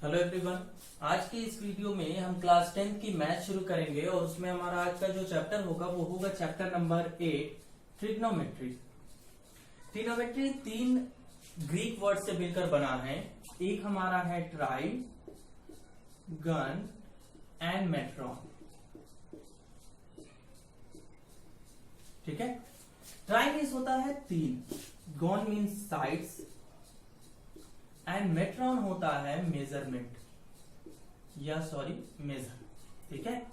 Hello everyone, आज की इस वीडियो में हम क्लास 10 की मैथ शुरू करेंगे और उसमें हमारा आज का जो चैप्टर होगा वो होगा chapter number 8 trigonometry. Trigonometry 3 Greek word से मिलकर बना है। एक हमारा है ट्राई, गन एंड मेट्रॉन। ठीक है। ट्राई मीन्स होता है 3, गॉन मीन्स साइड्स एंड मेट्रॉन होता है मेजरमेंट या मेजर। ठीक है।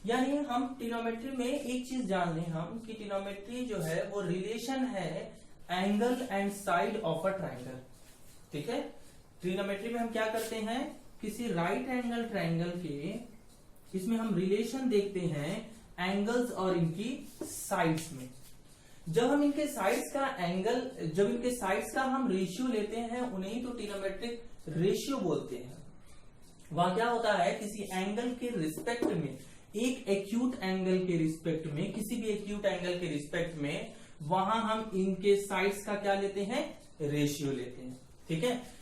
यानी हम ट्रिग्नोमेट्री में एक चीज जान लें हम कि ट्रिग्नोमेट्री जो है वो रिलेशन है angle and side of a triangle. ठीक है। ट्रिग्नोमेट्री में हम क्या करते हैं, किसी राइट एंगल ट्रायंगल के इसमें हम रिलेशन देखते हैं एंगल्स और इनकी साइड्स में। जब हम इनके साइड्स का हम रेशियो लेते हैं उन्हें ही तो ट्रिग्नोमेट्रिक रेशियो बोलते हैं। वहां क्या होता है, किसी एंगल के रिस्पेक्ट में, एक एक्यूट एंगल के रिस्पेक्ट में, किसी भी एक्यूट एंगल के रिस्पेक्ट में वहां हम इनके साइड्स का क्या लेते हैं, रेशियो लेते हैं। ठीक है।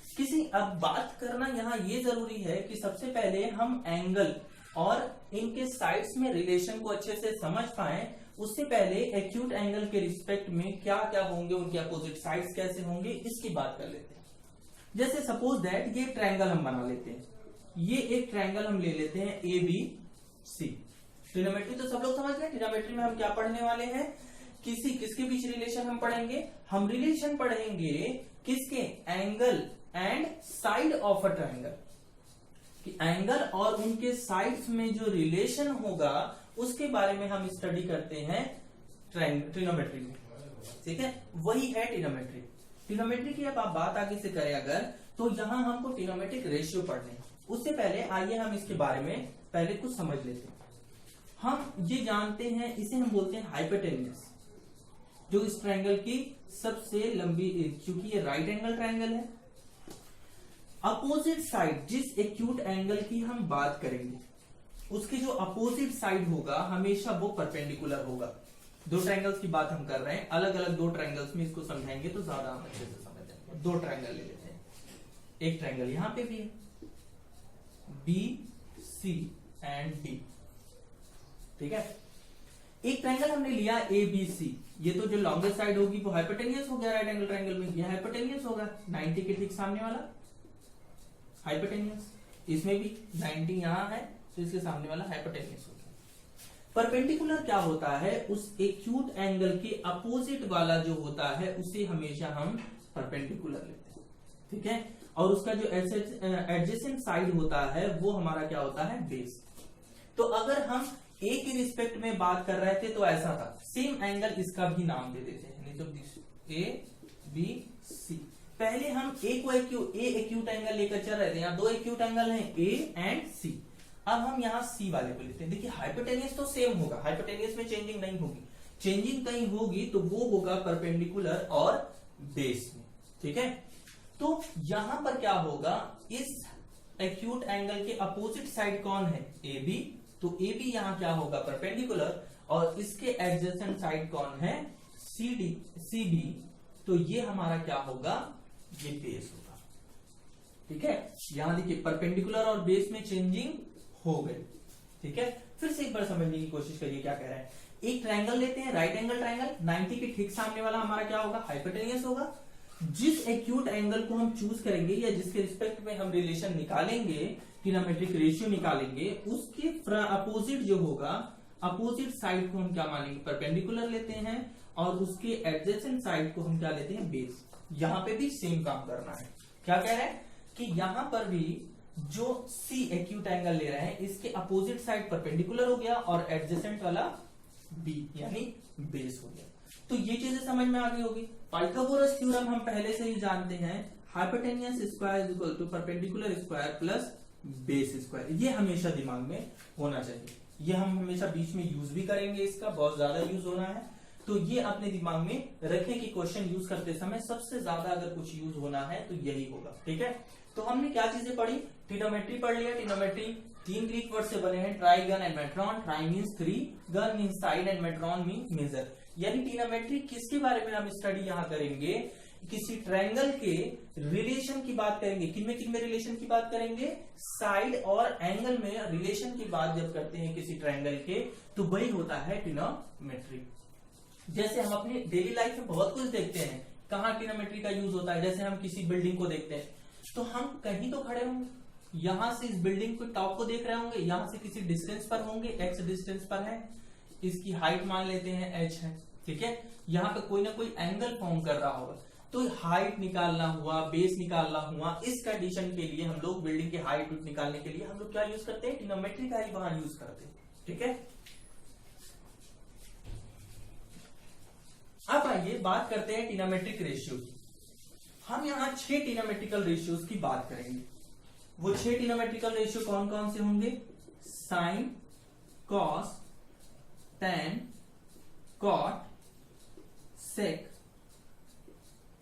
अब बात करना यहां ये जरूरी है कि सबसे पहले हम एंगल और इनके साइड्स में रिलेशन को अच्छे से समझ पाए। उससे पहले एक्यूट एंगल के रिस्पेक्ट में क्या क्या होंगे, उनके अपोजिट साइड्स कैसे होंगे, इसकी बात कर लेते हैं। जैसे सपोज दैट ये ट्रायंगल हम बना लेते हैं, ये एक ट्रायंगल हम ले लेते हैं ABC। ट्रिग्नोमेट्री तो सब लोग समझ गए। ट्रिग्नोमेट्री में हम क्या पढ़ने वाले हैं, किसके बीच रिलेशन हम पढ़ेंगे, हम रिलेशन पढ़ेंगे किसके, angle and side of a triangle. कि एंगल और उनके साइड्स में जो रिलेशन होगा उसके बारे में हम स्टडी करते हैं ट्रिग्नोमेट्री में। ठीक है। वही है ट्रिग्नोमेट्री। ट्रिग्नोमेट्री की अब आप बात आगे से करें अगर, तो यहां हमको ट्रिग्नोमेट्रिक रेशियो पढ़ने हैं। उससे पहले आइए हम इसके बारे में पहले कुछ समझ लेते हैं। हम ये जानते हैं, इसे हम बोलते हैं हाइपोटेन्यूज, जो इस ट्रायंगल की सबसे लंबी, क्योंकि ये राइट एंगल ट्रायंगल है। अपोजिट साइड, जिस एक्यूट एंगल की हम बात करेंगे उसके जो अपोजिट साइड होगा हमेशा वो परपेंडिकुलर होगा। दो ट्रायंगल्स की बात हम कर रहे हैं, अलग अलग दो ट्रायंगल्स में इसको समझाएंगे तो ज्यादा हम अच्छे से समझ जाएंगे। दो ट्रायंगल ले लेते हैं, एक ट्रायंगल यहां पे भी है BC एंड D। ठीक है। एक ट्रायंगल हमने लिया ABC, ये तो जो लॉन्गेस्ट साइड होगी वो हाइपोटेन्यूज हो गया राइट एंगल ट्रायंगल में, ये हाइपोटेन्यूज होगा 90 के ठीक सामने वाला हाइपोटेन्यूज। इसमें भी 90 यहां है तो इसके सामने वाला हाइपोटेन्यूज हो गया। परपेंडिकुलर क्या होता है, उस एक्यूट एंगल के अपोजिट वाला जो होता है उसे हमेशा हम परपेंडिकुलर लेते हैं। ठीक है। और उसका जो एडजेसेंट साइड होता है वो हमारा क्या होता है, बेस। तो अगर हम A के रिस्पेक्ट में बात कर रहे थे तो ऐसा था, सेम एंगल इसका भी नाम दे देते हैं, नहीं तो ABC। पहले हम A एक्यूट एंगल लेकर चल रहे थे, यहाँ दो एक्यूट एंगल हैं A एंड C। अब हम यहाँ C वाले को लेते हैं। देखिए हाइपोटेन्यूज तो सेम होगा, हाइपोटेन्यूज में चेंजिंग नहीं होगी, चेंजिंग कहीं होगी तो वो होगा परपेंडिकुलर और बेस में। ठीक है। तो यहां पर क्या होगा, इस एक्यूट एंगल के अपोजिट साइड कौन है, AB। तो AB यहां क्या होगा, परपेंडिकुलर, और इसके एडजेसेंट साइड कौन है, CB। तो ये हमारा क्या होगा, ये बेस होगा। ठीक है। यहां देखिए परपेंडिकुलर और बेस में चेंजिंग हो गई। ठीक है। फिर से एक बार समझने की कोशिश करिए क्या कह रहा है। एक ट्रायंगल लेते हैं, राइट एंगल ट्रायंगल, 90 के ठीक सामने वाला हमारा क्या होगा, हाइपोटेन्यूज होगा। जिस एक्यूट एंगल को हम चूज करेंगे या जिसके रिस्पेक्ट में हम रिलेशन निकालेंगे, ट्रिग्नोमेट्रिक रेशियो निकालेंगे, उसके अपोजिट जो होगा, अपोजिट साइड को हम क्या मानेंगे, परपेंडिकुलर लेते हैं, और उसके एडजेसेंट साइड को हम क्या लेते हैं, बेस। यहां पे भी सेम काम करना है। क्या कह रहे हैं कि यहां पर भी जो C एक्यूट एंगल ले रहे हैं इसके अपोजिट साइड परपेंडिकुलर हो गया और एडजेसेंट वाला B यानी बेस हो गया। तो ये चीजें समझ में आ गई होगी। पाइथागोरस थ्योरम हम पहले से ही जानते हैं, hypotenuse square is equal to perpendicular square plus base square. ये हमेशा दिमाग में होना चाहिए, ये हम हमेशा बीच में यूज भी करेंगे, इसका बहुत ज्यादा यूज होना है। तो ये अपने दिमाग में रखें कि क्वेश्चन यूज करते समय सबसे ज्यादा अगर कुछ यूज होना है तो यही होगा। ठीक है। तो हमने क्या चीजें पढ़ी, ट्रिग्नोमेट्री पढ़ लिया। ट्रिग्नोमेट्री 3 ग्रीक वर्ड से बने हैं, tri, gon and metron. Tri means 3, gon means side and metron means measure. यानी ट्रिग्नोमेट्री किसके बारे में हम स्टडी यहां करेंगे, किसी ट्रायंगल के रिलेशन की बात करेंगे। किनमें किनमें रिलेशन की बात करेंगे, साइड और एंगल में रिलेशन की बात जब करते हैं किसी ट्रायंगल के, तो वही होता है ट्रिग्नोमेट्री। जैसे हम अपनी डेली लाइफ में बहुत कुछ देखते हैं, कहाँ ट्रिग्नोमेट्री का यूज होता है। जैसे हम किसी बिल्डिंग को देखते हैं तो हम कहीं तो खड़े होंगे, यहां से इस बिल्डिंग के टॉप को देख रहे होंगे, यहां से किसी डिस्टेंस पर होंगे, एक्स डिस्टेंस पर है, इसकी हाइट मान लेते हैं एच है, ठीक है। यहाँ पे कोई ना कोई एंगल फॉर्म कर रहा होगा, तो हाइट निकालना हुआ, बेस निकालना हुआ, इस कंडीशन के लिए हम लोग बिल्डिंग की हाइट निकालने के लिए हम लोग क्या यूज करते हैं, ट्रिग्नोमेट्री का ही वहां यूज करते हैं, ठीक है। अब आइए बात करते हैं ट्रिग्नोमेट्रिक रेशियो की। हम यहाँ 6 ट्रिग्नोमेट्रिकल रेशियोज की बात करेंगे। वो 6 ट्रिग्नोमेट्रिकल रेशियो कौन कौन से होंगे, sine, cos, tan, cot, sec,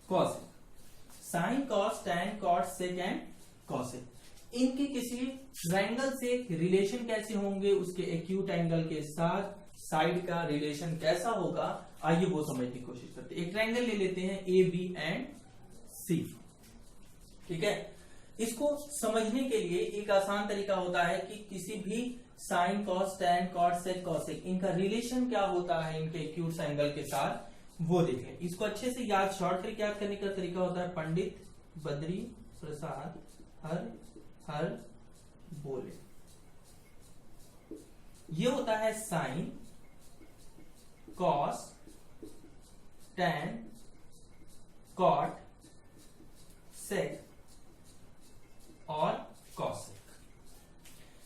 cosec. Sine, cos, tan, cot, sec and cosec. इनके किसी ट्रायंगल से रिलेशन कैसे होंगे, उसके एक्यूट एंगल के साथ साइड का रिलेशन कैसा होगा, आइए वो समझने की कोशिश करते हैं। एक ट्रायंगल ले लेते हैं ए बी एंड सी, ठीक है। इसको समझने के लिए एक आसान तरीका होता है कि किसी भी sign, cos, tan, cot, sec, cosec, इनका रिलेशन क्या होता है इनके एक्यूट एंगल के साथ, वो देखें। इसको अच्छे से याद, शॉर्ट ट्रिक याद करने का तरीका होता है पंडित बद्री प्रसाद हर हर बोले। ये होता है sine, cos, tan, cot, sec और cosec.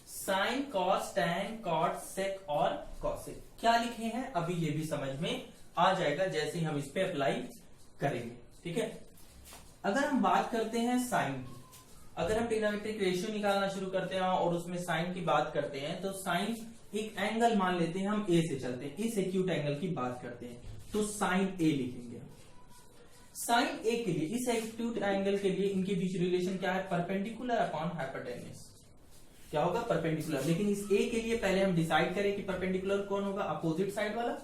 Sine, cos, tan, cot, sec और कॉसेक क्या लिखे हैं, अभी ये भी समझ में आ जाएगा जैसे ही हम इस पे अप्लाई करेंगे, ठीक है। अगर हम बात करते हैं साइन की, अगर हम ट्रिग्नोमेट्रिक रेशियो निकालना शुरू करते हैं और उसमें साइन की बात करते हैं, तो साइन एक एंगल मान लेते हैं, हम ए से चलते हैं, इस एक्यूट एंगल की बात करते हैं, तो साइन ए लिखेंगे। साइन ए के लिए, इस एक्यूट एंगल के लिए इनके बीच रिलेशन क्या है, परपेंडिकुलर अपॉन हाइपोटेन्यूज। क्या होगा, परपेंडिकुलर। लेकिन इस ए के लिए पहले हम डिसाइड करें कि परपेंडिकुलर कौन होगा, अपोजिट साइड वाला।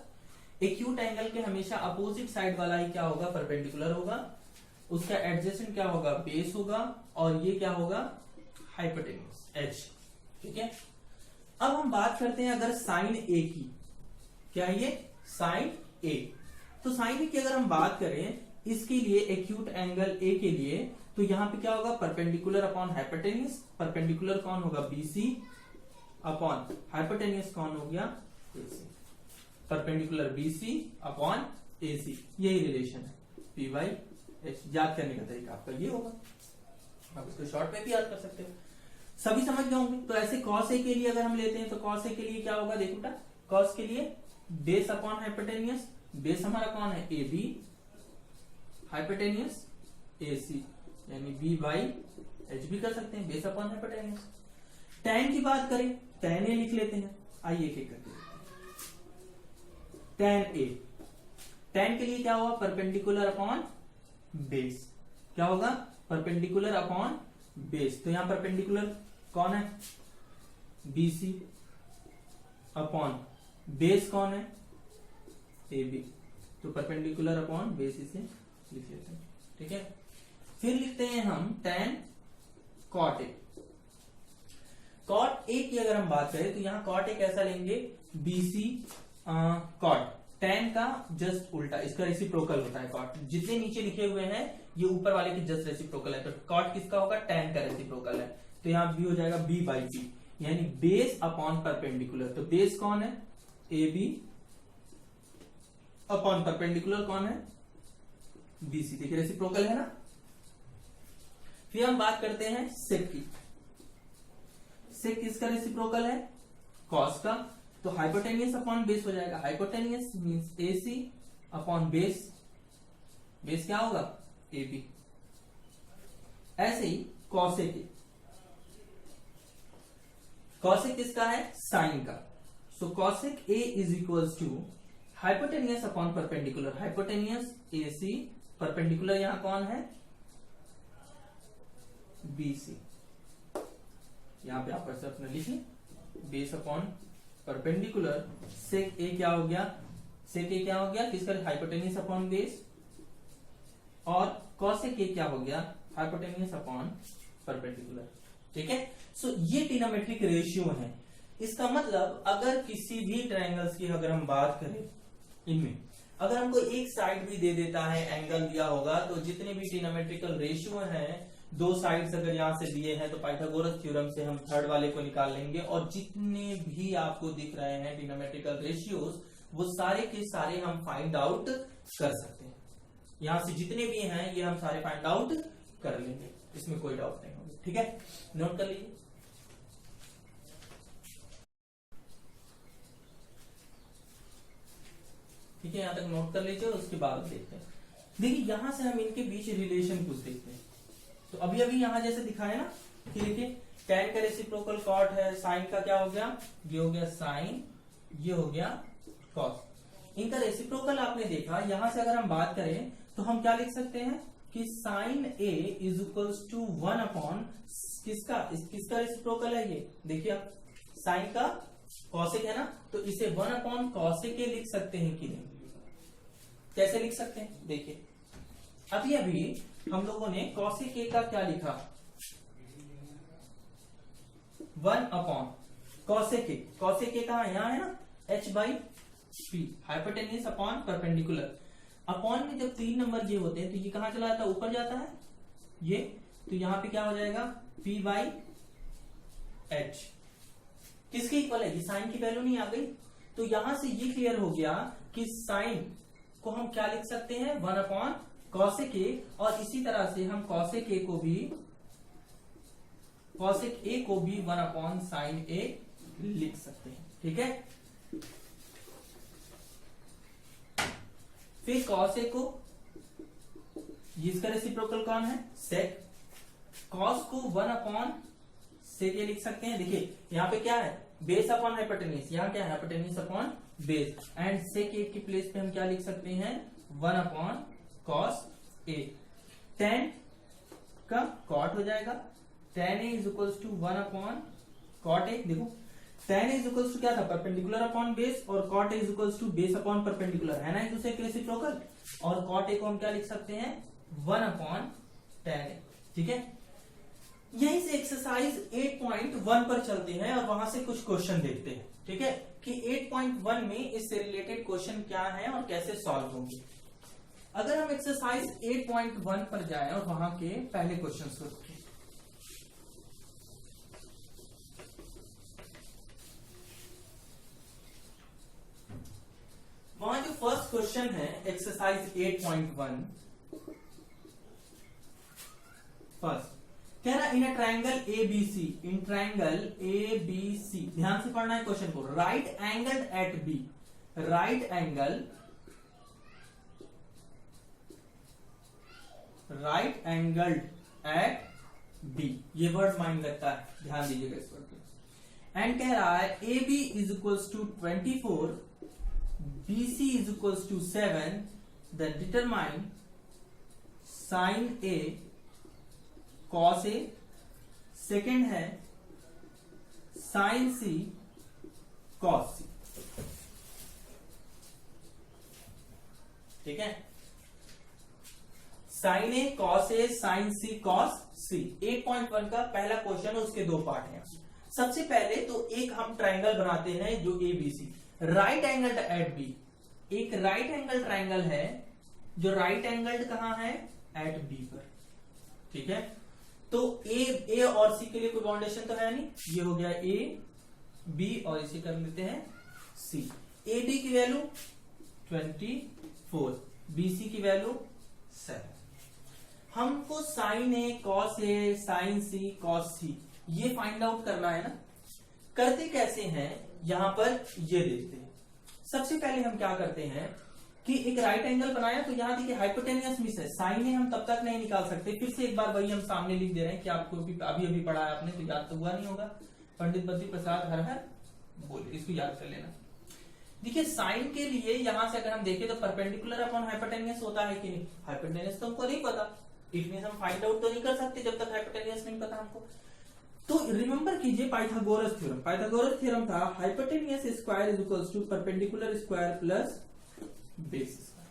एक्यूट एंगल के हमेशा अपोजिट साइड वाला ही क्या होगा, परपेंडिकुलर होगा। उसका एडजेसेंट क्या होगा, बेस होगा, और ये क्या होगा, हाइपोटेन्यूज एच, ठीक है। अब हम बात करते हैं अगर साइन ए की, क्या है ये, साइन ए। तो साइन ए की अगर हम बात करें इसके लिए एक्यूट एंगल ए के लिए, तो यहां पे क्या होगा, परपेंडिकुलर अपॉन हाइपोटेन्यूज। परपेंडिकुलर कौन होगा, बीसी, अपॉन हाइपोटेन्यूज कौन हो गया, AC. Perpendicular BC upon AC, यही रिलेशन है, पी बाई एच। याद करने का तरीका आपका ये होगा, आप इसको शॉर्ट में भी याद कर सकते हो, सभी समझ गए होंगे। तो ऐसे कॉस ए के लिए अगर हम लेते हैं, तो कॉस ए के लिए क्या होगा, देखो बेटा, कॉस के लिए बेस अपॉन हाइपोटेन्यूज। बेस हमारा कौन है, ए बी, हाइपोटेन्यूज ए सी, यानी बी बाई एच भी कर सकते हैं, बेस अपॉन हाइपोटेन्यूज। टैन की बात करें, टैन ए लिख लेते हैं, आइए एक एक करके। टैन ए, टैन के लिए क्या होगा, परपेंडिकुलर अपॉन बेस। क्या होगा, परपेंडिकुलर अपॉन बेस। तो यहां परपेंडिकुलर कौन है, बीसी, अपॉन बेस कौन है, ए बी। तो परपेंडिकुलर अपॉन बेस इसे लिख लेते हैं, ठीक है। फिर लिखते हैं हम tan cot A. Cot A की अगर हम बात करें तो यहां कॉट ए कैसा लेंगे, बीसी कॉट। टैन का जस्ट उल्टा, इसका रेसिप्रोकल होता है कॉट। जितने नीचे लिखे हुए हैं ये ऊपर वाले के जस्ट रेसिप्रोकल है, तो कॉट किसका होगा, टैन का रेसिप्रोकल है। तो यहां बी हो जाएगा बी बाई बी, यानी बेस अपॉन परपेंडिकुलर। तो बेस कौन है, ए बी, अपॉन परपेंडिकुलर कौन है, बीसी। देखिए रेसिप्रोकल है ना। फिर हम बात करते हैं सेक की। सेक किसका रेसिप्रोकल है, कॉस का। तो हाइपोटेनियस अपॉन बेस हो जाएगा, hypotenuse means AC upon base, base क्या होगा, ए बी। ऐसे ही कॉसेक, कॉसेक किसका है, साइन का। So cosec A is equals to hypotenuse upon perpendicular, hypotenuse A C, perpendicular यहां कौन है, बीसी। यहां पे आप ऐसे अपने लिखिए, बेस अपॉन परपेंडिकुलर, सेक ए क्या हो गया, सेक ए क्या हो गया, किसका, हाइपोटेन्यूज अपॉन बेस, और कॉसेक ए क्या हो गया, हाइपोटेन्यूज अपॉन परपेंडिकुलर। ठीक है, सो ये ट्रिग्नोमेट्रिक रेशियो है। इसका मतलब अगर किसी भी ट्रायंगल्स की अगर हम बात करें, इनमें अगर हमको एक साइड भी दे देता है, एंगल दिया होगा, तो जितने भी ट्रिग्नोमेट्रिकल रेशियो हैं, दो साइड्स अगर यहां से दिए हैं तो पाइथागोरस थ्योरम से हम थर्ड वाले को निकाल लेंगे, और जितने भी आपको दिख रहे हैं ट्रिग्नोमेट्रिकल रेशियोज, वो सारे के सारे हम फाइंड आउट कर सकते हैं। यहां से जितने भी हैं ये हम सारे फाइंड आउट कर लेंगे, इसमें कोई डाउट नहीं होगा। ठीक है, नोट कर लीजिए। ठीक है, यहां तक नोट कर लीजिए, और उसके बाद देखते हैं। देखिए यहां से हम इनके बीच रिलेशन कुछ देखते हैं। तो अभी अभी यहां जैसे दिखाया ना कि देखिए tan का रेसिप्रोकल कॉट है, साइन का क्या हो गया, ये हो गया साइन, ये हो गया कॉस। इनका रेसिप्रोकल आपने देखा। यहां से अगर हम बात करें तो हम क्या लिख सकते हैं कि sine A is equals to 1 upon किसका रेसिप्रोकल है, ये देखिए आप, साइन का कॉसेक है ना, तो इसे 1 अपॉन कॉसेक ए लिख सकते हैं कि नहीं, कैसे लिख सकते हैं, देखिए अभी अभी हम लोगों ने कॉसेक ए का क्या लिखा, 1 अपॉन कॉसेक ए कहां, यहां है ना, h by P, hypotenuse upon perpendicular. Upon में जब 3 नंबर ये होते हैं तो ये कहां चला जाता है, ऊपर जाता है ये, तो यहां पे क्या हो जाएगा, p बाई h, किसके इक्वल है, ये साइन की वैल्यू नहीं आ गई। तो यहां से ये क्लियर हो गया कि साइन को हम क्या लिख सकते हैं, 1 अपॉन कॉसेक ए, और इसी तरह से हम कॉसेक ए को भी 1 अपॉन साइन ए लिख सकते हैं। ठीक है, फिर कॉस ए को, इसका रेसिप्रोकल कौन है, सेक, कॉस को 1 अपॉन सेक ए लिख सकते हैं। देखिए यहां पे क्या है, बेस अपॉन हाइपोटेन्यूज, यहां क्या है, hypotenuse upon base, and sec A की प्लेस पे हम क्या लिख सकते हैं, 1 अपॉन कॉस ए। tan का कॉट हो जाएगा, tan A is equals to 1 upon cot A. देखो tan A is equals to क्या था, परपेंडिकुलर अपॉन बेस, और cot A is equals to base upon perpendicular, है ना एक दूसरे के रेसिप्रोकल, और cot ए को हम क्या लिख सकते हैं, 1 अपॉन tan ए। ठीक है, यहीं से एक्सरसाइज 8.1 पर चलते हैं और वहां से कुछ क्वेश्चन देखते हैं। ठीक है, कि 8.1 में इससे रिलेटेड क्वेश्चन क्या है और कैसे सॉल्व होंगे। अगर हम एक्सरसाइज 8.1 पर जाएं और वहां के पहले क्वेश्चन को देखें, वहां जो फर्स्ट क्वेश्चन है एक्सरसाइज 8.1, फर्स्ट कह रहा in a triangle ABC, in triangle ABC, ध्यान से पढ़ना है क्वेश्चन को, right angled at B, right angle at B, ये वर्ड माइंड रखता है, ध्यान दीजिएगा इस वर्ड पे। एंड कह रहा है AB is equals to 24, BC is equals to 7, then determine sine A cos A, second है साइन C कॉस C। ठीक है, sine A cos A, sine C cos C। 8.1 का पहला क्वेश्चन, उसके दो पार्ट हैं। सबसे पहले तो एक हम ट्रायंगल बनाते हैं जो ABC, right angled at B, एक राइट एंगल ट्रायंगल है जो राइट एंगल्ड कहां है, एट बी पर। ठीक है, तो ए और सी के लिए कोई बाउंडेशन तो है नहीं, ये हो गया ए बी, और इसे कर लेते हैं सी। ए बी की वैल्यू 24, बी सी की वैल्यू 7। हमको sign A cos A, sign C cos सी, ये फाइंड आउट करना है ना। करते कैसे हैं, यहां पर ये देखते हैं। सबसे पहले हम क्या करते हैं कि एक राइट एंगल बनाया, तो यहां देखिए हाइपोटेनियस मिस है, साइन ए हम तब तक नहीं निकाल सकते। फिर से एक बार वही हम सामने लिख दे रहे हैं कि आपको भी अभी अभी पढ़ा है आपने, तो याद तो हुआ नहीं होगा। पंडित बद्री प्रसाद हर हर बोले, इसको याद कर लेना। देखिए साइन के लिए यहां से अगर हम देखें तो परपेंडिकुलर अपॉन हाइपोटेनियस होता है कि नहीं, हाइपोटेनियस तो हमको नहीं पता, इट मींस हम फाइंड आउट तो नहीं कर सकते जब तक हाइपोटेनियस नहीं पता हमको। तो रिमेंबर कीजिए पाइथागोरस थ्योरम था hypotenuse square is equals to perpendicular square plus base square.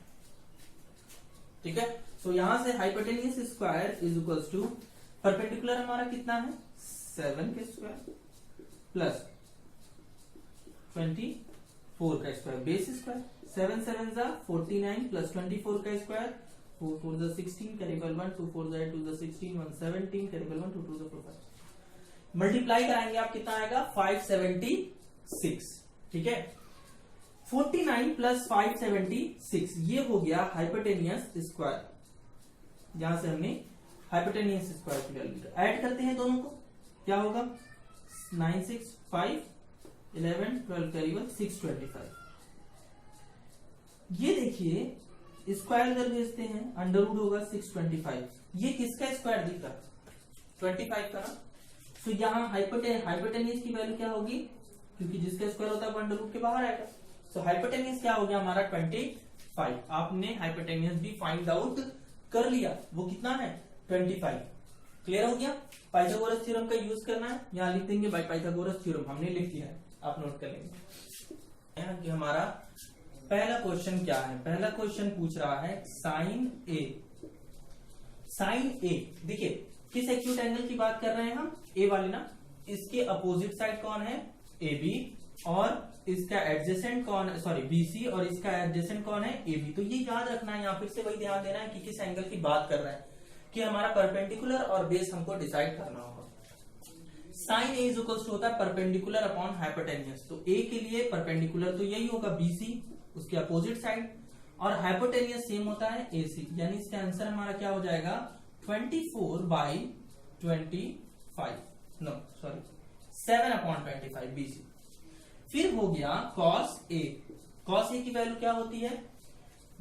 ठीक है, सो यहां से hypotenuse square is equals to perpendicular हमारा कितना है 7 का स्क्वायर प्लस 24 का स्क्वायर बेस स्क्वायर। 7 7 जा 49 प्लस 24 का स्क्वायर 4 4 जा 16 कैरेबल 1 2 4 जा 2 जा 16 1 17 कैरेबल 1 2 2 जा 4 5 मल्टीप्लाई कराएंगे आप कितना आएगा 576। ठीक है, 49 प्लस 576 ये हो गया हाइपोटेनियस स्क्वायर। यहां से हमने हाइपोटेनियस स्क्वायर की वैल्यू ऐड करते हैं दोनों को, क्या होगा 9 6 5 11 12 कैरिबल 625। ये देखिए स्क्वायर इधर भेजते हैं, अंडर रूट होगा 625। ये किसका स्क्वायर दिख रहा 25 का ना, तो यहाँ हाइपोटेनियस की वैल्यू क्या होगी, क्योंकि जिसका स्क्वायर होता है वो अंडर रूट के बाहर आएगा। तो हाइपोटेनियस क्या हो गया हमारा 25। आपने हाइपोटेनियस भी फाइंड आउट कर लिया, वो कितना है 25। क्लियर हो गया। पाइथागोरस थ्योरम का यूज करना है, यहाँ लिख देंगे बाय पाइथागोरस थ्योरम, हमने लिख लिया है, आप नोट कर लेंगे। यहाँ कि हमारा पहला क्वेश्चन क्या है, पहला क्वेश्चन पूछ रहा है साइन ए। साइन ए देखिए किस एक्यूट एंगल की बात कर रहे हैं हम, ए वाली ना, इसके अपोजिट साइड कौन है ए बी, और इसका एडजेसेंट कौन है सॉरी बीसी, और इसका एडजेसेंट कौन है ए बी। तो ये याद रखना है, यहाँ फिर से वही ध्यान देना है कि किस एंगल की बात कर रहे हैं, कि हमारा परपेंडिकुलर और बेस हमको डिसाइड करना होगा। Sine A is equals to होता है परपेंडिकुलर अपॉन हाइपोटेनियस। तो ए के लिए परपेंडिकुलर तो यही होगा बीसी, उसके अपोजिट साइड, और हाइपोटेनियस सेम होता है एसी, यानी इसका आंसर हमारा क्या हो जाएगा 24/25 नो सॉरी 7/25 बीसी। फिर हो गया कॉस ए। कॉस ए की वैल्यू क्या होती है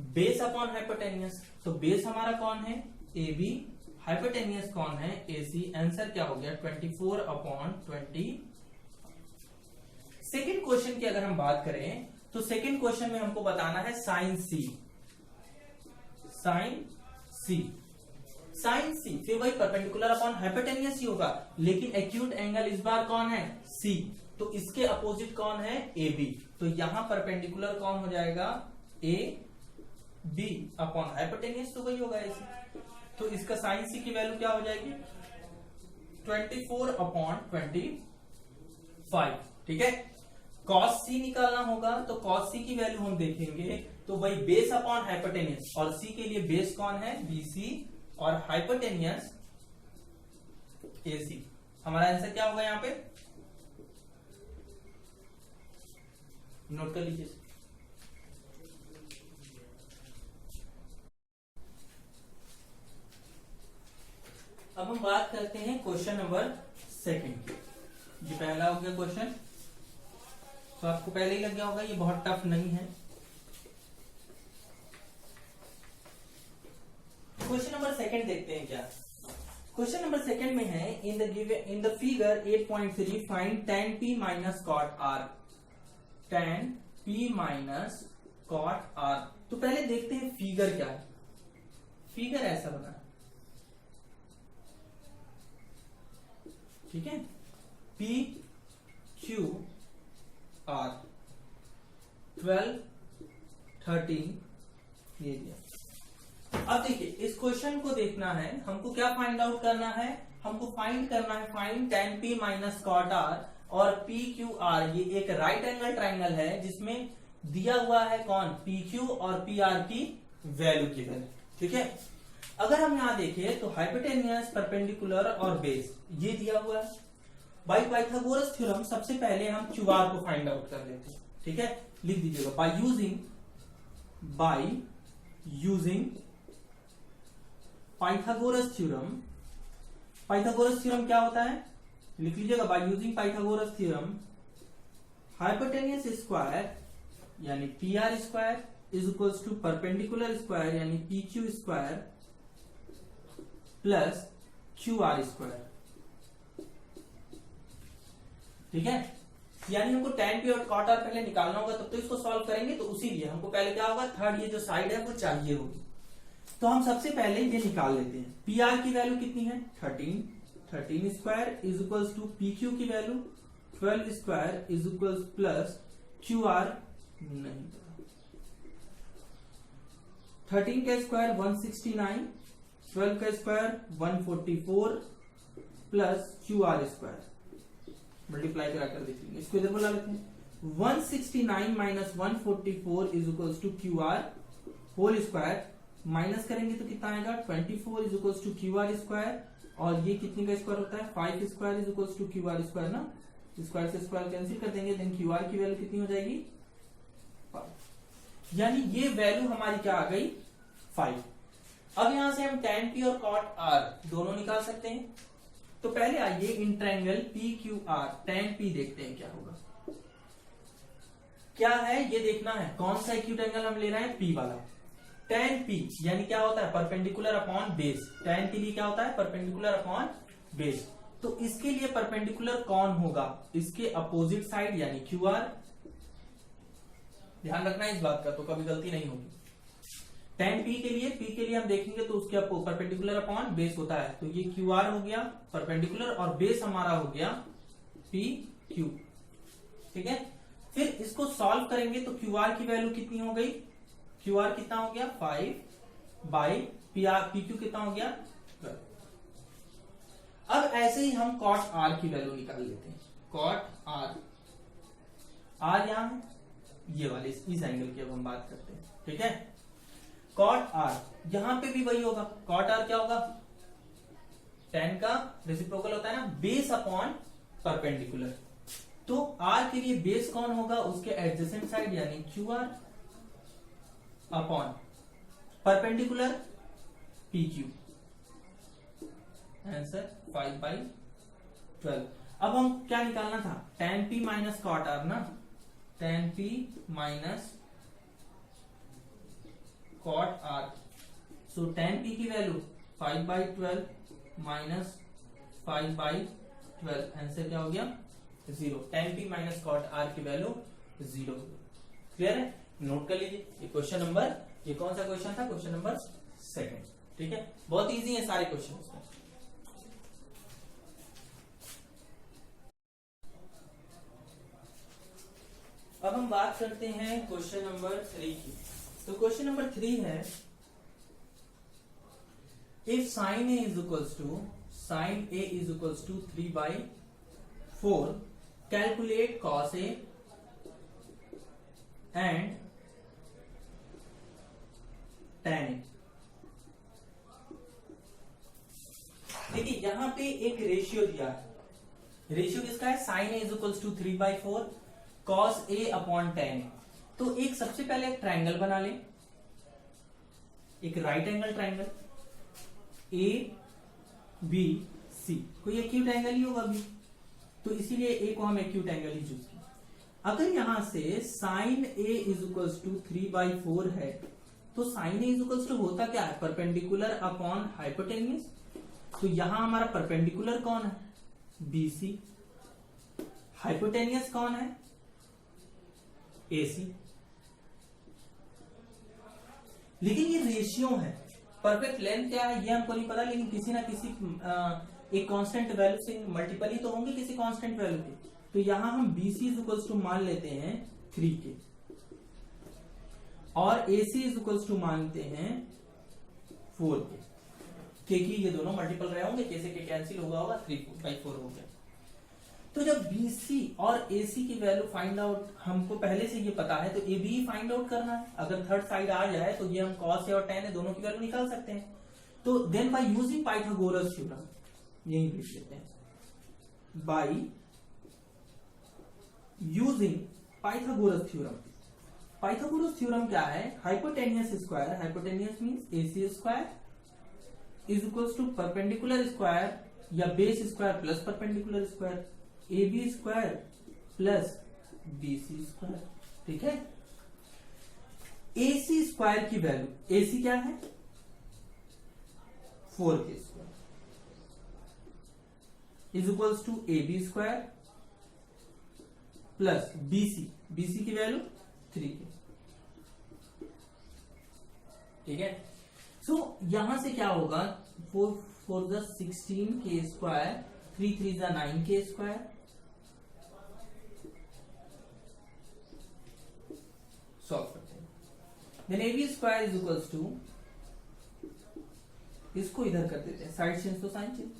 बेस अपॉन हाइपोटेनियस। तो बेस हमारा कौन है ए बी, हाइपोटेनियस कौन है ए सी। आंसर क्या हो गया 24/20। सेकेंड क्वेश्चन की अगर हम बात करें तो सेकेंड क्वेश्चन में हमको बताना है साइन सी। साइन सी, साइन सी फिर वही परपेंडिकुलर अपॉन हाइपोटेनियस ही होगा, लेकिन एक्यूट एंगल इस बार कौन है सी, तो इसके अपोजिट कौन है ए बी। तो यहां परपेंडिकुलर कौन हो जाएगा ए बी अपॉन हाइपोटेनियस, तो वही होगा ऐसे। तो इसका साइन सी की वैल्यू क्या हो जाएगी 24/25। ठीक है, कॉस सी निकालना होगा, तो कॉस सी की वैल्यू हम देखेंगे तो वही बेस अपॉन हाइपोटेनियस, और सी के लिए बेस कौन है बीसी और हाइपोटेनियस एसी। हमारा आंसर क्या होगा यहाँ पे नोट कर लीजिए। अब हम बात करते हैं क्वेश्चन नंबर सेकंड। ये पहला हो गया क्वेश्चन, तो आपको पहले ही लग गया होगा ये बहुत टफ नहीं है। क्वेश्चन नंबर सेकंड देखते हैं क्या। क्वेश्चन नंबर सेकंड में है in the figure 8.3 find tan p minus cot r। tan p minus cot r। तो पहले देखते हैं फिगर क्या है। फिगर ऐसा बना है, ठीक है, P Q R 12 13 ये दिया। अब देखिए इस क्वेश्चन को देखना है, हमको क्या फाइंड आउट करना है, हमको फाइंड करना है find tan P minus cot R और P Q R। ये एक राइट एंगल ट्राइंगल है जिसमें दिया हुआ है कौन PQ और PR की वैल्यू की वैल्यू। ठीक है, अगर हम यहां देखें तो हाइपोटेनियस परपेंडिकुलर और बेस ये दिया हुआ है। बाय पाइथागोरस थ्योरम सबसे पहले हम QR को फाइंड आउट कर लेते हैं। ठीक है, लिख दीजिएगा by using Pythagoras theorem. Pythagoras theorem क्या होता है लिख लीजिएगा, by using Pythagoras theorem hypotenuse square यानी PR square is equals to perpendicular square यानी PQ square plus QR square. ठीक है, यानी हमको tan p और cot r पहले निकालना होगा, तब तो इसको सॉल्व करेंगे, तो उसी लिए हमको पहले क्या होगा थर्ड ये जो साइड है वो चाहिए होगी। तो हम सबसे पहले ये निकाल लेते हैं। PR की वैल्यू कितनी है 13 square is equals to PQ की value 12 square is equals plus QR नहीं 13 का स्क्वायर 169, 12 का square 144 plus QR square multiply करा कर देख लेंगे। इसको इधर बुला लेते हैं। 169 minus 144 is equals to QR whole square, minus करेंगे तो कितना आएगा 24 is equals to QR square, और ये कितने का स्क्वायर होता है 5 square is equals to QR square ना, स्क्वायर से स्क्वायर कैंसिल कर देंगे, देन QR की वैल्यू कितनी हो जाएगी 5। यानी ये वैल्यू हमारी क्या आ गई 5। अब यहां से हम tan P और cot R दोनों निकाल सकते हैं। तो पहले आइए in triangle PQR tan P देखते हैं क्या होगा। क्या है ये देखना है, कौन सा एक्यूट एंगल हम ले रहे हैं P वाला। tan P यानी क्या होता है परपेंडिकुलर अपॉन बेस, tan के लिए क्या होता है परपेंडिकुलर अपॉन बेस। तो इसके लिए परपेंडिकुलर कौन होगा, इसके अपोजिट साइड यानी QR। ध्यान रखना इस बात का, तो कभी गलती नहीं होगी। tan P के लिए हम देखेंगे तो उसके परपेंडिकुलर अपॉन बेस होता है, तो ये QR हो गया परपेंडिकुलर और बेस हमारा हो गया PQ। ठीक है, फिर इसको सॉल्व करेंगे तो QR की वैल्यू कितनी हो गई, QR कितना हो गया 5 बाई PQ कितना हो गया 12। अब ऐसे ही हम cot R की वैल्यू निकाल लेते हैं। cot R यहां है, ये वाले इस एंगल की अब हम बात करते हैं। ठीक है, cot R यहां पे भी वही होगा। cot R क्या होगा, tan का रेसिप्रोकल होता है ना बेस अपॉन परपेंडिकुलर। तो R के लिए बेस कौन होगा, उसके एडजेसेंट साइड यानी QR upon perpendicular PQ। Answer 5/12। अब हम क्या निकालना था tan P minus cot R ना, tan P minus cot R। सो tan P की वैल्यू 5/12 माइनस 5/12, आंसर क्या हो गया 0। tan P minus cot R की वैल्यू 0। क्लियर है, नोट कर लीजिए। ये क्वेश्चन नंबर, ये कौन सा क्वेश्चन था, क्वेश्चन नंबर 2। ठीक है, बहुत इजी है सारे क्वेश्चन इसमें। अब हम बात करते हैं क्वेश्चन नंबर 3 की। तो क्वेश्चन नंबर 3 है, if sin A is equals to 3/4, calculate cos A and tan A। देखिए यहां पे एक रेशियो दिया है। रेशियो किसका है, sin A is equals to 3/4 cos A upon tan A। तो एक सबसे पहले एक ट्रायंगल बना ले, एक राइट एंगल ट्रायंगल ABC। कोई एक्यूट एंगल ही होगा भी, तो इसीलिए ए को हम एक्यूट एंगल ही चूज किया। अगर यहां से sin A is equals to 3/4 है, तो sin A is equals to होता क्या है परपेंडिकुलर अपॉन हाइपोटेन्यूज। तो यहां हमारा परपेंडिकुलर कौन है BC, हाइपोटेन्यूज कौन है AC। लेकिन ये रेशियो है, परफेक्ट लेंथ क्या है ये हमको नहीं पता, लेकिन किसी ना किसी एक कांस्टेंट वैल्यू से मल्टीपल ही तो होंगे किसी कांस्टेंट वैल्यू के। तो यहां हम BC इज इक्वल्स टू मान लेते हैं 3 के, और AC इज इक्वल्स टू मानते हैं 4 के, क्योंकि ये दोनों मल्टीपल रहे होंगे, कैसे के कैंसिल होगा 3/4 हो गया। तो जब BC और AC की वैल्यू फाइंड आउट हमको पहले से ये पता है, तो AB ही फाइंड आउट करना है। अगर थर्ड साइड आ जाए तो ये हम cos A और tan A दोनों की वैल्यू निकाल सकते हैं। तो then by using Pythagoras theorem, यही लिख लेते हैं, by using Pythagoras theorem. Pythagoras theorem क्या है, hypotenuse square, hypotenuse means AC square is equals to perpendicular square या base square plus perpendicular square AB square plus BC square. ठीक है, AC square की वैल्यू, AC क्या है 4K square is equals to AB square plus BC की value 3K। ठीक है, so यहां से क्या होगा 4 the 16K square, 3 3 the 9K square. Solve करते हैं। Then AB square is equals to, इसको इधर कर देते हैं, साइड चेंज तो sign change,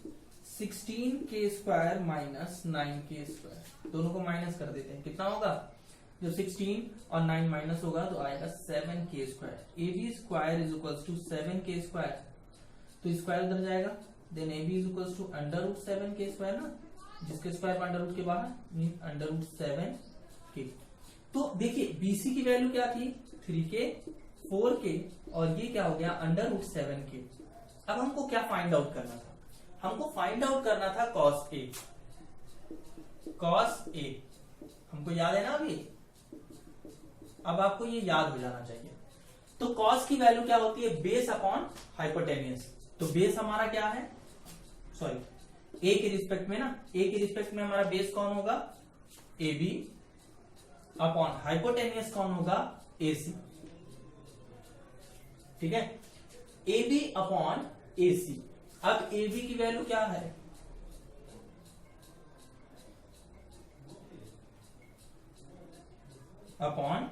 16k square minus 9k square, दोनों को माइनस कर देते हैं, कितना होगा, जब 16 और 9 माइनस होगा तो आएगा 7k square. AB square is equals to 7k square, तो स्क्वायर उधर जाएगा, then AB is equals to under root 7k square ना, जिसके स्क्वायर अंडर रूट के बाहर मीन अंडर रूट 7k। तो देखिए BC की वैल्यू क्या थी, 3k 4k, और ये क्या हो गया अंडर रूट 7k। अब हमको क्या फाइंड आउट करना था, हमको फाइंड आउट करना था cos A, cos A हमको याद है ना अभी, अब आपको ये याद हो जाना चाहिए। तो cos की वैल्यू क्या होती है, बेस अपॉन हाइपोटेन्यूज। तो बेस हमारा क्या है, सॉरी A के रिस्पेक्ट में ना, A के रिस्पेक्ट में हमारा बेस कौन होगा, AB अपॉन हाइपोटेन्यूज कौन होगा, AC, ठीक है, AB अपॉन AC। अब AB की वैल्यू क्या है, अपॉन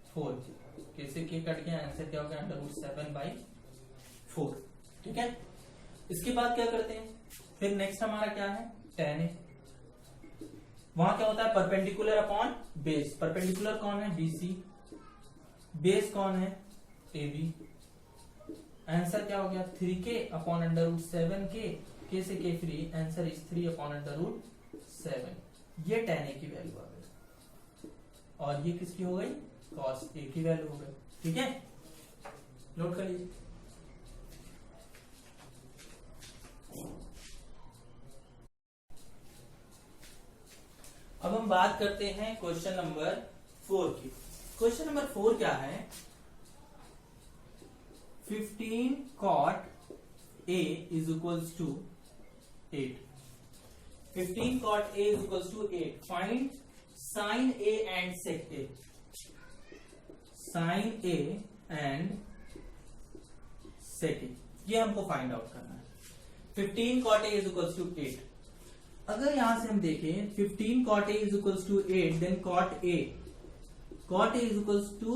4, कैसे के कट गया, आंसर क्या हो गया अंडर रूट 7/4, ठीक है। इसके बाद क्या करते हैं, फिर नेक्स्ट हमारा क्या है, tan A। वहां क्या होता है, परपेंडिकुलर अपॉन बेस, परपेंडिकुलर कौन है, BC, बेस कौन है, AB। आंसर क्या हो गया, 3k upon under root 7k, k से k free, answer is 3 upon under root 7। ये tan A की वैल्यू आ गई, और ये किसकी हो गई, cos A की वैल्यू हो गई, ठीक है, नोट कर लीजिए। अब हम बात करते हैं क्वेश्चन नंबर 4 की। क्वेश्चन नंबर 4 क्या है, 15 cot A is equals to 8. 15 cot A is equals to 8. Find sin A and sec A. Sin A and sec A, ये हमको फाइंड आउट करना है। 15 cot A is equals to 8। अगर यहां से हम देखें 15 cot A is equals to 8, then cot A is equals to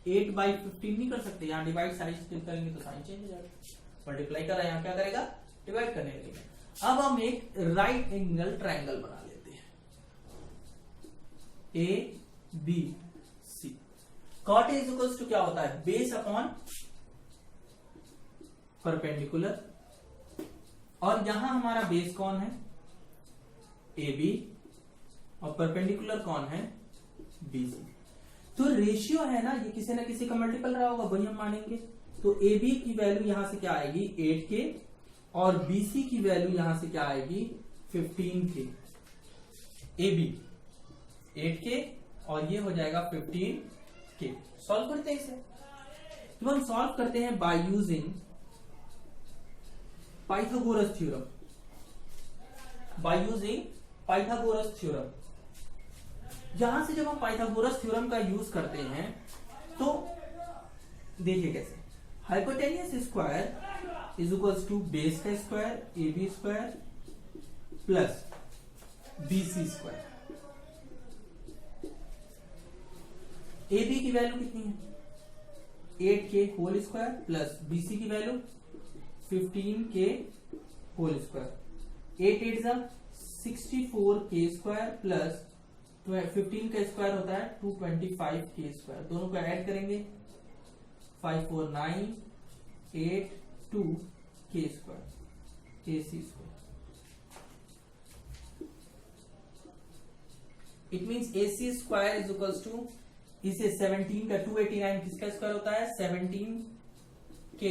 8/15 नहीं कर सकते, यहाँ डिवाइड साइड करेंगे तो साइन चेंज हो जाएगा, मल्टीप्लाई कर रहा है, यहाँ क्या करेगा, डिवाइड करने लगेगा। अब हम एक राइट एंगल ट्राइंगल बना लेते हैं, ABC। cot A is equals to क्या होता है, बेस अपॉन परपेंडिकुलर, और यहां हमारा बेस कौन है, AB, और परपेंडिकुलर कौन है, BC। तो रेशियो है ना, ये किसी ना किसी का मल्टीपल रहा होगा, वही हम मानेंगे। तो AB की वैल्यू यहां से क्या आएगी, 8k, और BC की वैल्यू यहां से क्या आएगी, 15k। AB 8k और ये हो जाएगा 15k। सॉल्व करते हैं इसे, तो हम सॉल्व करते हैं by using Pythagoras theorem, bye using Pythagoras theorem. यहां से जब हम पाइथागोरस थ्योरम का यूज करते हैं तो देखिए कैसे, hypotenuse square is equals to base का square AB square plus BC square. AB की वैल्यू कितनी है, 8k whole square plus BC की वैल्यू 15k होल स्क्वायर। 8 8 जा 64k स्क्वायर प्लस 15 का स्क्वायर होता है 225k स्क्वायर, दोनों को ऐड करेंगे 5 4 9 8 2k square, KC square. It means AC square is equals to, इसे 17 का 289 किसका स्क्वायर होता है, 17k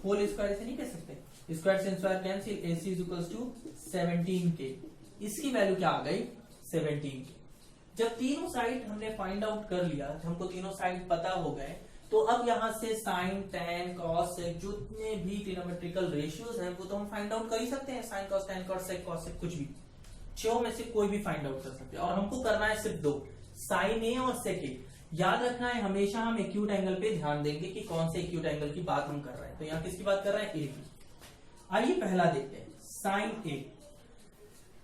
होल स्क्वायर, इसे नहीं कह सकते, स्क्वायर से square cancel, AC is equals to 17k। इसकी वैल्यू क्या आ गई, 17k। जब तीनों साइड हमने फाइंड आउट कर लिया, हमको तीनों साइड पता हो गए, तो अब यहां से साइन टैन कॉस सेक जितने भी ट्रिग्नोमेट्रिकल रेशियोज हैं वो तो हम फाइंड आउट कर ही सकते हैं, sine cos tan cos sec cos sec, कुछ भी 6 में से कोई भी फाइंड आउट कर सकते हैं। और हमको करना है सिर्फ 2, साइन ए और सेक ए। याद रखना है हमेशा हम एक्यूट एंगल पे ध्यान देंगे कि कौन से एक्यूट एंगल की बात हम कर रहे हैं। तो यहाँ किसकी बात कर रहे हैं, ए की। आइए पहला देखते हैं, साइन ए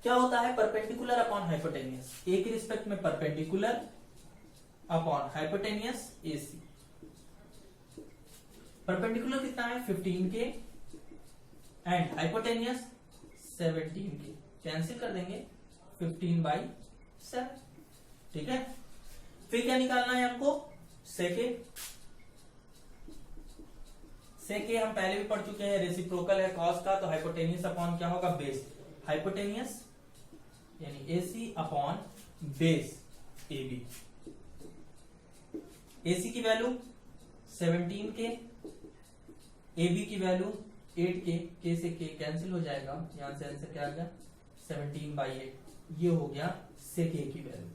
क्या होता है, परपेंडिकुलर अपॉन हाइपोटेन्यूस। ए के रिस्पेक्ट में perpendicular upon hypotenuse AC। Perpendicular कितना है 15 के एंड हाइपोटेनियस 17 के, कैंसिल कर देंगे 15/7। ठीक है, फिर क्या निकालना है आपको, सेके। सेके हम पहले भी पढ़ चुके हैं, रेसिप्रोकल है कॉस का, तो हाइपोटेनियस अपॉन क्या होगा, बेस। हाइपोटेनियस यानी AC upon base AB। AC की वैल्यू 17 के, AB की वैल्यू 8 के से के कैंसिल हो जाएगा, यहां से आंसर क्या आ गया 17/8। ये हो गया सेक A की वैल्यू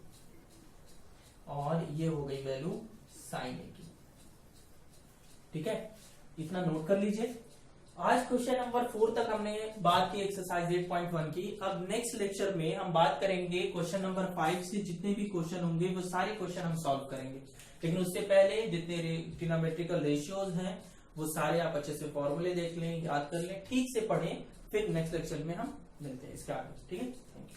और ये हो गई वैल्यू साइन A की। ठीक है, इतना नोट कर लीजिए। आज क्वेश्चन नंबर 4 तक हमने बात की एक्सरसाइज 8.1 की। अब नेक्स्ट लेक्चर में हम बात करेंगे क्वेश्चन नंबर 5 से जितने भी क्वेश्चन होंगे वो सारे क्वेश्चन हम सॉल्व करेंगे, लेकिन उससे पहले जितने ट्रिग्नोमेट्रिकल रेशियोज हैं वो सारे आप अच्छे से फॉर्मूले देख लें, याद कर लें, ठीक से पढ़ें, फिर नेक्स्ट लेक्चर में हम मिलते हैं इसके आगे। ठीक है, थैंक यू।